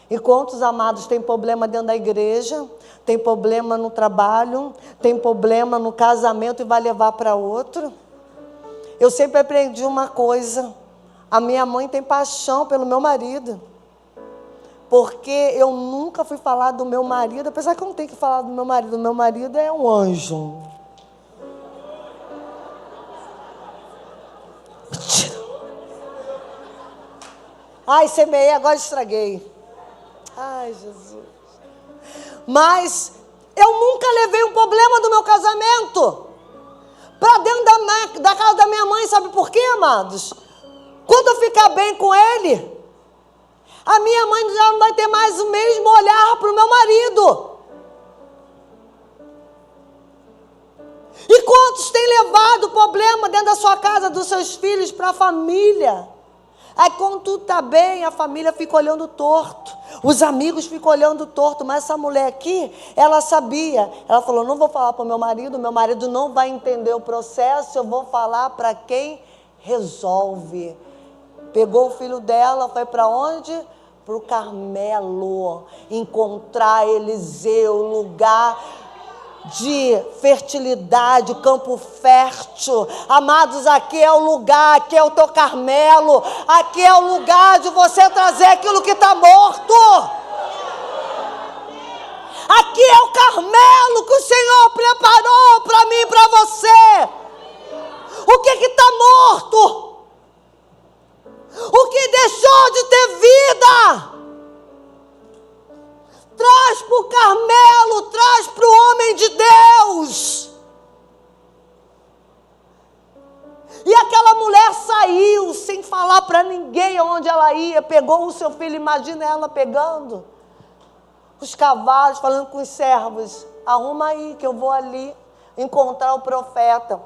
E quantos amados têm problema dentro da igreja, tem problema no trabalho, tem problema no casamento e vai levar para outro? Eu sempre aprendi uma coisa, a minha mãe tem paixão pelo meu marido, porque eu nunca fui falar do meu marido, apesar que eu não tenho que falar do meu marido é um anjo. Mentira. Ai, semeei, agora estraguei. Ai, Jesus. Mas eu nunca levei um problema do meu casamento para dentro da casa da minha mãe, sabe por quê, amados? Quando eu ficar bem com ele, a minha mãe já não vai ter mais o mesmo olhar para o meu marido. E quantos têm levado o problema dentro da sua casa, dos seus filhos, para a família? Aí quando tudo está bem, a família fica olhando torto, os amigos ficam olhando torto, mas essa mulher aqui, ela sabia, ela falou, não vou falar para o meu marido não vai entender o processo, eu vou falar para quem resolve. Pegou o filho dela, foi para onde? Para o Carmelo, encontrar Eliseu, lugar de fertilidade, campo fértil. Amados, aqui é o lugar, aqui é o teu Carmelo, aqui é o lugar de você trazer aquilo que está morto. o Carmelo, traz para o homem de Deus. E aquela mulher saiu sem falar para ninguém aonde ela ia, pegou o seu filho, imagina ela pegando os cavalos, falando com os servos, arruma aí que eu vou ali encontrar o profeta.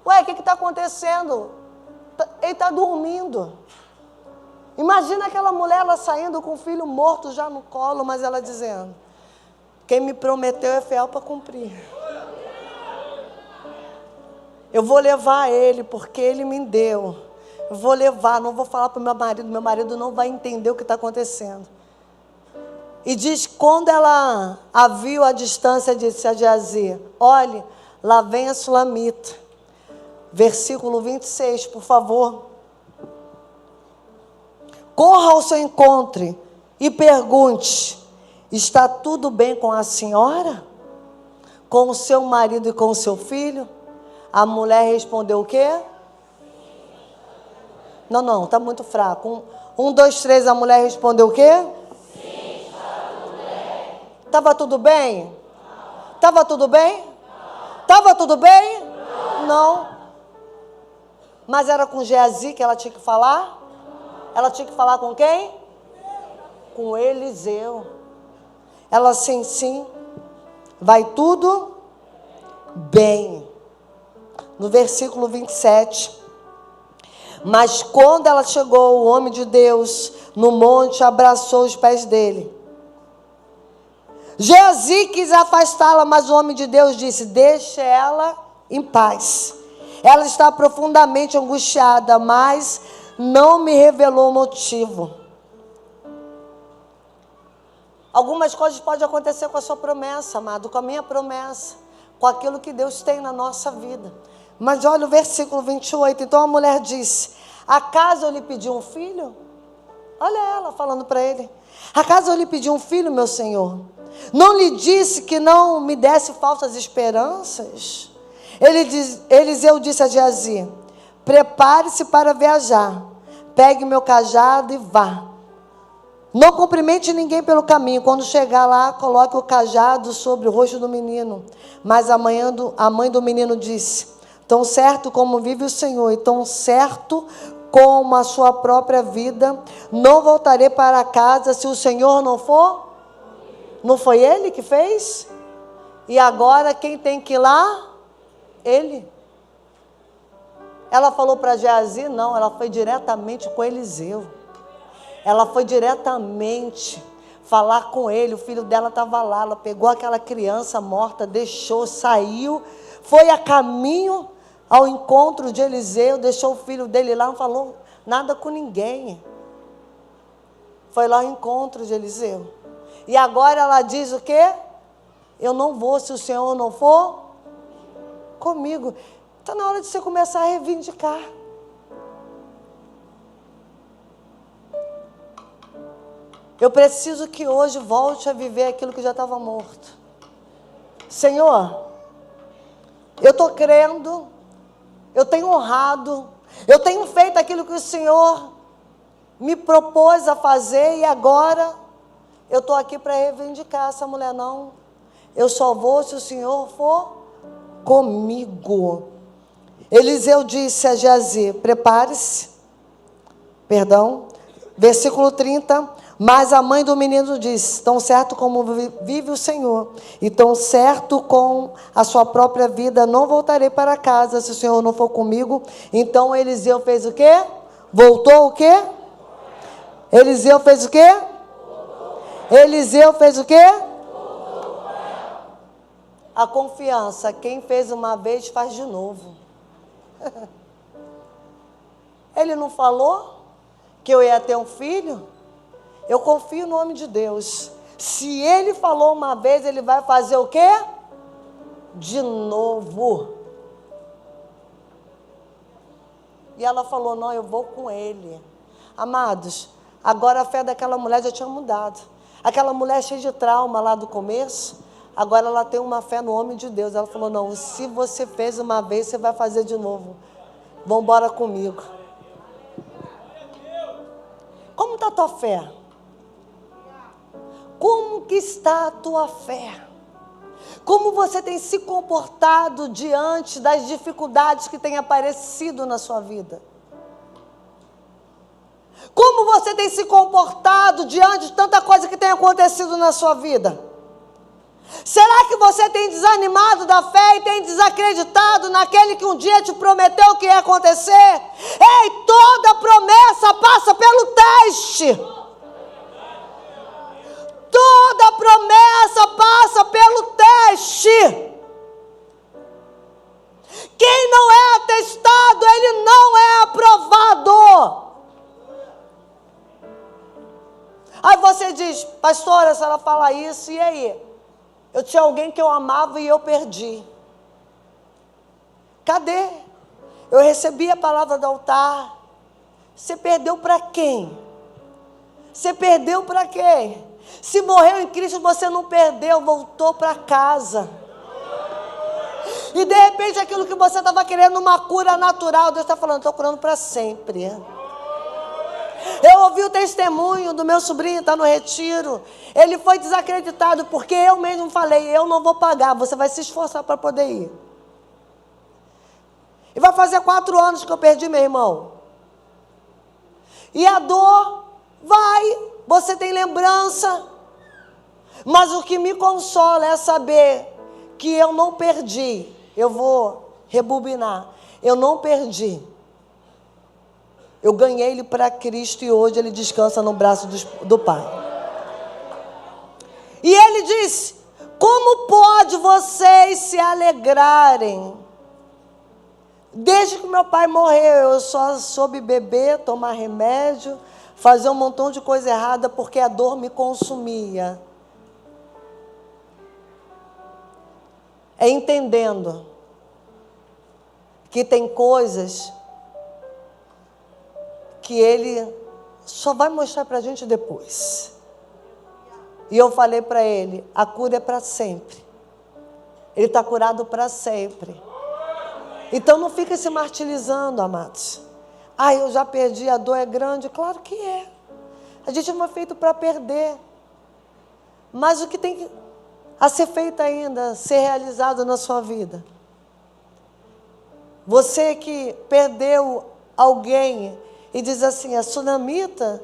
Ué, o que está acontecendo? Ele está dormindo. Imagina aquela mulher, ela saindo com o filho morto já no colo, mas ela dizendo, quem me prometeu é fiel para cumprir. Eu vou levar ele, porque ele me deu. Eu vou levar, não vou falar para o meu marido não vai entender o que está acontecendo. E diz, quando ela a viu à distância, disse a Geazi, olhe, lá vem a Sulamita. Versículo 26, por favor. Corra ao seu encontro e pergunte, está tudo bem com a senhora? Com o seu marido e com o seu filho? A mulher respondeu o quê? Não, está muito fraco. 1, 2, 3, a mulher respondeu o quê? Sim, está tudo bem. Estava tudo bem? Estava tudo bem? Estava tudo bem? Não. Mas era com Geazi que ela tinha que falar? Ela tinha que falar com quem? Com Eliseu. Ela sim, vai tudo bem. No versículo 27. Mas quando ela chegou, o homem de Deus, no monte, abraçou os pés dele. Geazi quis afastá-la, mas o homem de Deus disse, deixe ela em paz. Ela está profundamente angustiada, mas não me revelou o motivo. Algumas coisas podem acontecer com a sua promessa, amado, com a minha promessa, com aquilo que Deus tem na nossa vida. Mas olha o versículo 28. Então a mulher disse, acaso eu lhe pedi um filho? Olha ela falando para ele. Acaso eu lhe pedi um filho, meu senhor? Não lhe disse que não me desse falsas esperanças? Eliseu disse a Geazi, prepare-se para viajar. Pegue meu cajado e vá. Não cumprimente ninguém pelo caminho. Quando chegar lá, coloque o cajado sobre o rosto do menino. Mas a mãe do menino disse, tão certo como vive o Senhor, e tão certo como a sua própria vida, não voltarei para casa se o Senhor não for. Não foi ele que fez? E agora quem tem que ir lá? Ele. Ela falou para Geazi? Não, ela foi diretamente com Eliseu. Ela foi diretamente falar com ele. O filho dela estava lá, ela pegou aquela criança morta, deixou, saiu, foi a caminho ao encontro de Eliseu, deixou o filho dele lá, não falou nada com ninguém. Foi lá ao encontro de Eliseu. E agora ela diz o quê? Eu não vou se o Senhor não for comigo. Está na hora de você começar a reivindicar. Eu preciso que hoje volte a viver aquilo que já estava morto. Senhor, eu estou crendo, eu tenho honrado, eu tenho feito aquilo que o Senhor me propôs a fazer e agora eu estou aqui para reivindicar essa mulher. Não, eu só vou se o Senhor for comigo. Eliseu disse a Geazi, prepare-se, versículo 30, mas a mãe do menino disse, tão certo como vive o Senhor, e tão certo com a sua própria vida, não voltarei para casa se o Senhor não for comigo. Então Eliseu fez o quê? Voltou o quê? Eliseu fez o quê? Eliseu fez o quê? A confiança, quem fez uma vez faz de novo. Ele não falou que eu ia ter um filho? Eu confio no nome de Deus. Se ele falou uma vez, ele vai fazer o quê? De novo. E ela falou, não, eu vou com ele. Amados, agora a fé daquela mulher já tinha mudado. Aquela mulher cheia de trauma lá do começo, agora ela tem uma fé no homem de Deus. Ela falou, não, se você fez uma vez, você vai fazer de novo. Vamos embora comigo. Como está a tua fé? Como que está a tua fé? Como você tem se comportado diante das dificuldades que têm aparecido na sua vida? Como você tem se comportado diante de tanta coisa que tem acontecido na sua vida? Será que você tem desanimado da fé e tem desacreditado naquele que um dia te prometeu que ia acontecer? Ei, toda promessa passa pelo teste. Toda promessa passa pelo teste. Quem não é atestado, ele não é aprovado. Aí você diz, pastora, a senhora fala isso, e aí? Eu tinha alguém que eu amava e eu perdi. Cadê? Eu recebi a palavra do altar. Você perdeu para quem? Você perdeu para quem? Se morreu em Cristo, você não perdeu, voltou para casa. E de repente aquilo que você estava querendo, uma cura natural, Deus está falando, estou curando para sempre. Eu ouvi o testemunho do meu sobrinho, está no retiro. Ele foi desacreditado, porque eu mesmo falei, eu não vou pagar, você vai se esforçar para poder ir. E vai fazer 4 anos que eu perdi meu irmão. E a dor vai, você tem lembrança. Mas o que me consola é saber que eu não perdi. Eu vou rebobinar. Eu não perdi. Eu ganhei ele para Cristo e hoje ele descansa no braço do Pai. E ele disse, como pode vocês se alegrarem? Desde que meu pai morreu, eu só soube beber, tomar remédio, fazer um montão de coisa errada porque a dor me consumia. É entendendo que tem coisas que ele só vai mostrar para a gente depois. E eu falei para ele, a cura é para sempre. Ele está curado para sempre. Então não fica se martirizando, amados. Ah, eu já perdi, a dor é grande. Claro que é. A gente não é feito para perder. Mas o que tem a ser feito ainda, ser realizado na sua vida? Você que perdeu alguém e diz assim, a sunamita,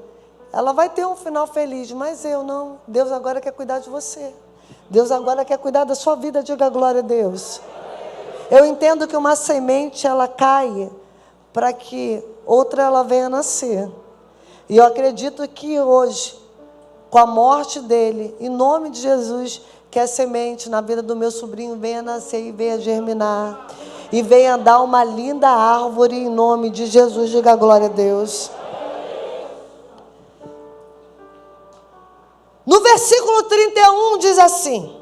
ela vai ter um final feliz, mas eu não. Deus agora quer cuidar de você. Deus agora quer cuidar da sua vida, diga glória a Deus. Eu entendo que uma semente, ela cai para que outra ela venha nascer. E eu acredito que hoje, com a morte dele, em nome de Jesus, que a semente na vida do meu sobrinho venha nascer e venha germinar. E venha dar uma linda árvore em nome de Jesus, diga glória a Deus. No versículo 31 diz assim,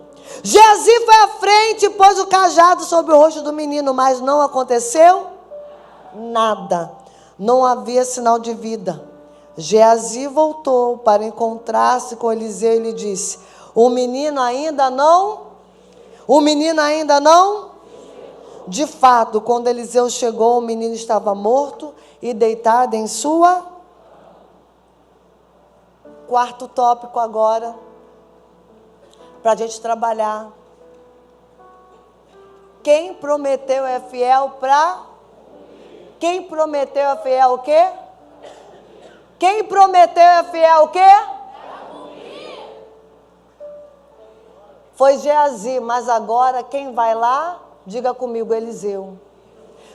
Geazi foi à frente e pôs o cajado sobre o rosto do menino, mas não aconteceu nada. Não havia sinal de vida. Geazi voltou para encontrar-se com Eliseu e lhe disse, o menino ainda não? De fato, quando Eliseu chegou, o menino estava morto e deitado em sua... Quarto tópico agora, para a gente trabalhar. Quem prometeu é fiel para... Quem prometeu é fiel o quê? Quem prometeu é fiel o quê? Foi Geazi, mas agora quem vai lá? Diga comigo, Eliseu.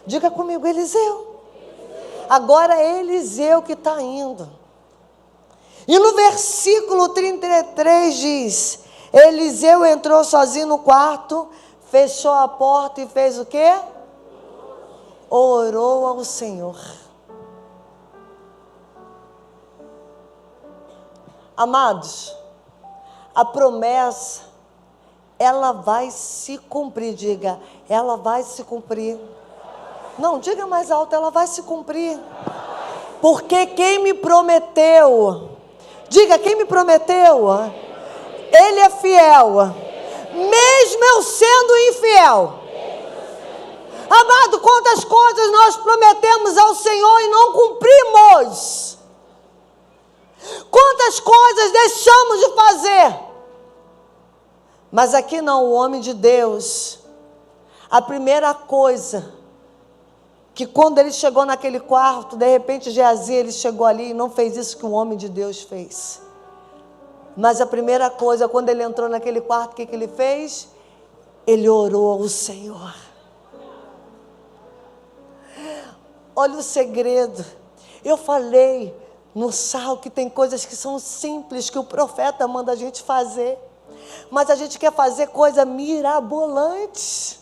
Diga comigo, Eliseu. Agora é Eliseu que está indo. E no versículo 33 diz, Eliseu entrou sozinho no quarto, fechou a porta e fez o quê? Orou ao Senhor. Amados, a promessa, ela vai se cumprir, diga, ela vai se cumprir. Não, diga mais alto, ela vai se cumprir. Porque quem me prometeu, diga, quem me prometeu, ele é fiel, mesmo eu sendo infiel. Amado, quantas coisas nós prometemos ao Senhor e não cumprimos? Quantas coisas deixamos de fazer? Mas aqui não, o homem de Deus, a primeira coisa, que quando ele chegou naquele quarto, de repente Geazi, ele chegou ali e não fez isso que um homem de Deus fez. Mas a primeira coisa, quando ele entrou naquele quarto, o que ele fez? Ele orou ao Senhor. Olha o segredo. Eu falei no sal que tem coisas que são simples, que o profeta manda a gente fazer. Mas a gente quer fazer coisa mirabolante.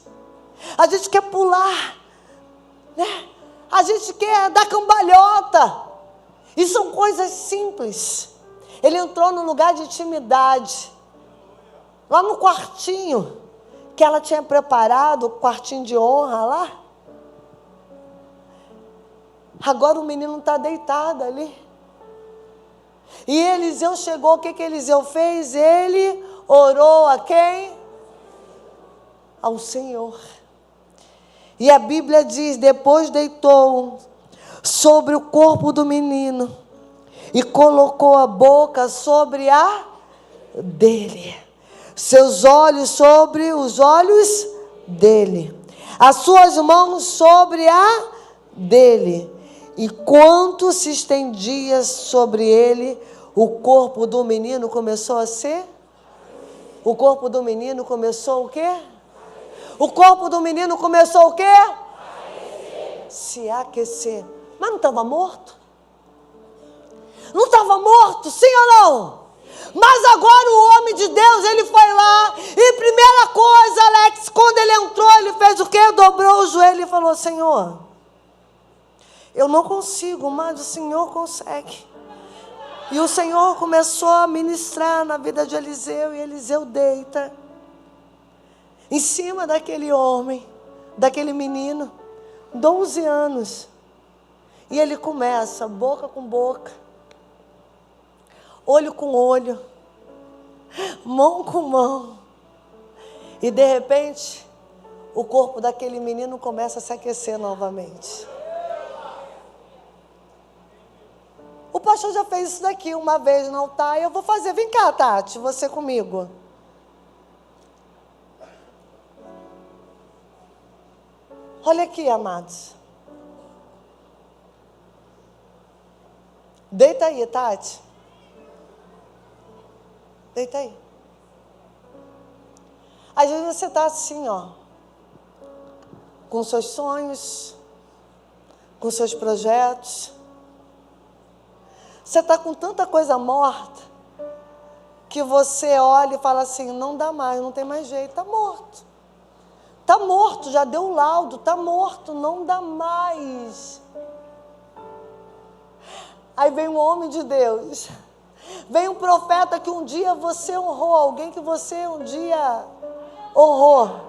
A gente quer pular, né? A gente quer dar cambalhota. E são coisas simples. Ele entrou num lugar de intimidade. Lá no quartinho que ela tinha preparado, o quartinho de honra lá. Agora o menino está deitado ali. E Eliseu chegou, o que Eliseu fez? Ele orou a quem? Ao Senhor. E a Bíblia diz, depois deitou sobre o corpo do menino e colocou a boca sobre a dele, seus olhos sobre os olhos dele, as suas mãos sobre a dele. E quanto se estendia sobre ele, o corpo do menino começou a ser? O corpo do menino começou o quê? O corpo do menino começou o quê? Se aquecer. Mas não estava morto? Não estava morto, sim ou não? Mas agora o homem de Deus, ele foi lá, e primeira coisa, Alex, quando ele entrou, ele fez o quê? Dobrou o joelho e falou, Senhor, eu não consigo, mas o Senhor consegue. E o Senhor começou a ministrar na vida de Eliseu, e Eliseu deita em cima daquele homem, daquele menino, 12 anos. E ele começa, boca com boca, olho com olho, mão com mão. E de repente, o corpo daquele menino começa a se aquecer novamente. O pastor já fez isso daqui uma vez no altar, e eu vou fazer. Vem cá, Tati, você comigo. Olha aqui, amados. Deita aí, Tati. Deita aí. Às vezes você está assim, ó, com seus sonhos, com seus projetos. Você está com tanta coisa morta, que você olha e fala assim, não dá mais, não tem mais jeito, está morto. Está morto, já deu o laudo, está morto, não dá mais. Aí vem um homem de Deus, vem um profeta que um dia você honrou, alguém que você um dia honrou.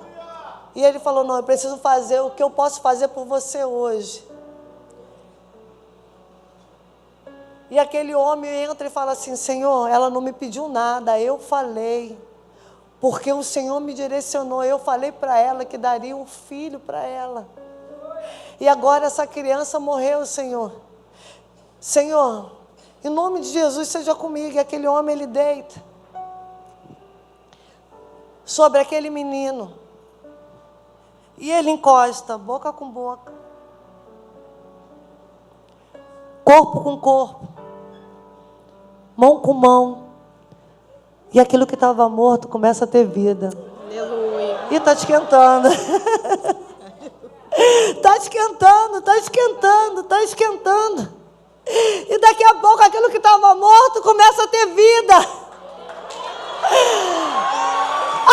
E ele falou, não, eu preciso fazer o que eu posso fazer por você hoje. E aquele homem entra e fala assim, Senhor, ela não me pediu nada, eu falei, porque o Senhor me direcionou, eu falei para ela que daria um filho para ela. E agora essa criança morreu, Senhor. Senhor, em nome de Jesus, seja comigo. E aquele homem, ele deita sobre aquele menino. E ele encosta, boca com boca, corpo com corpo, mão com mão. E aquilo que estava morto começa a ter vida. Aleluia. E está esquentando. Está esquentando, está esquentando, está esquentando. E daqui a pouco aquilo que estava morto começa a ter vida.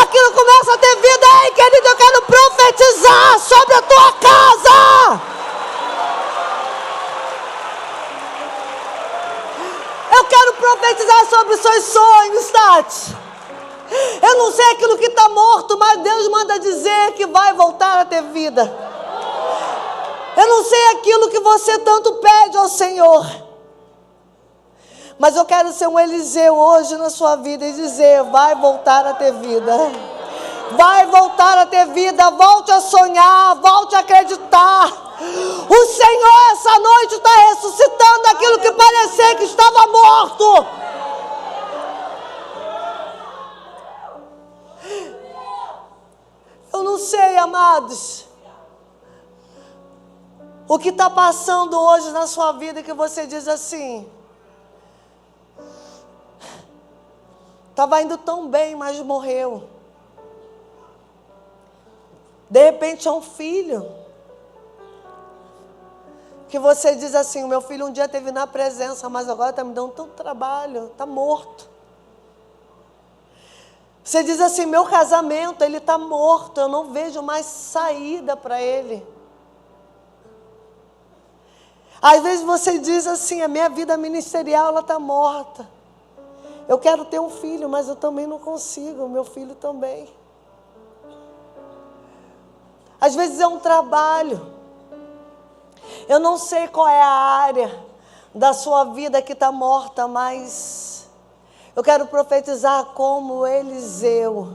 Aquilo começa a ter vida. Ei, querido, eu quero profetizar sobre a tua casa. Eu quero profetizar sobre os seus sonhos, Tati. Eu não sei aquilo que está morto, mas Deus manda dizer que vai voltar a ter vida. Eu não sei aquilo que você tanto pede ao Senhor, mas eu quero ser um Eliseu hoje na sua vida e dizer, vai voltar a ter vida. Vai voltar a ter vida, volte a sonhar, volte a acreditar. O Senhor essa noite está ressuscitando aquilo que parecia que estava morto. amados, o que está passando hoje na sua vida que você diz assim, estava indo tão bem, mas morreu. De repente é um filho, que você diz assim, o meu filho um dia esteve na presença, mas agora está me dando tanto trabalho, está morto. Você diz assim, meu casamento, ele está morto, eu não vejo mais saída para ele. Às vezes você diz assim, a minha vida ministerial, ela está morta. Eu quero ter um filho, mas eu também não consigo, meu filho também. Às vezes é um trabalho. Eu não sei qual é a área da sua vida que está morta, mas eu quero profetizar como Eliseu,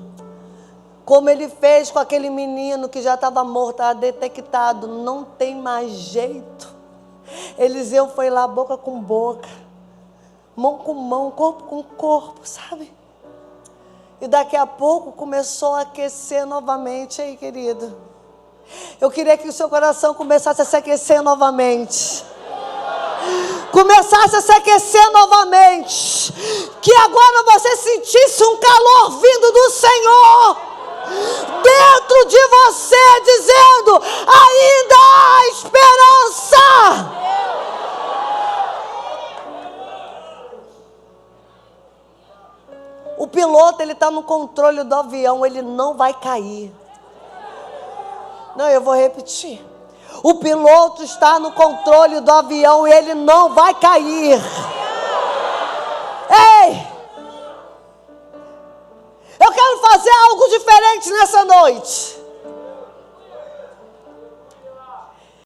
como ele fez com aquele menino que já estava morto, estava detectado, não tem mais jeito. Eliseu foi lá boca com boca, mão com mão, corpo com corpo, sabe? E daqui a pouco começou a aquecer novamente, aí, querido. Eu queria que o seu coração começasse a se aquecer novamente. Começasse a se aquecer novamente. Que agora você sentisse um calor vindo do Senhor dentro de você, dizendo, ainda há esperança. O piloto, ele está no controle do avião, ele não vai cair. Não, eu vou repetir. O piloto está no controle do avião e ele não vai cair. Ei! Eu quero fazer algo diferente nessa noite.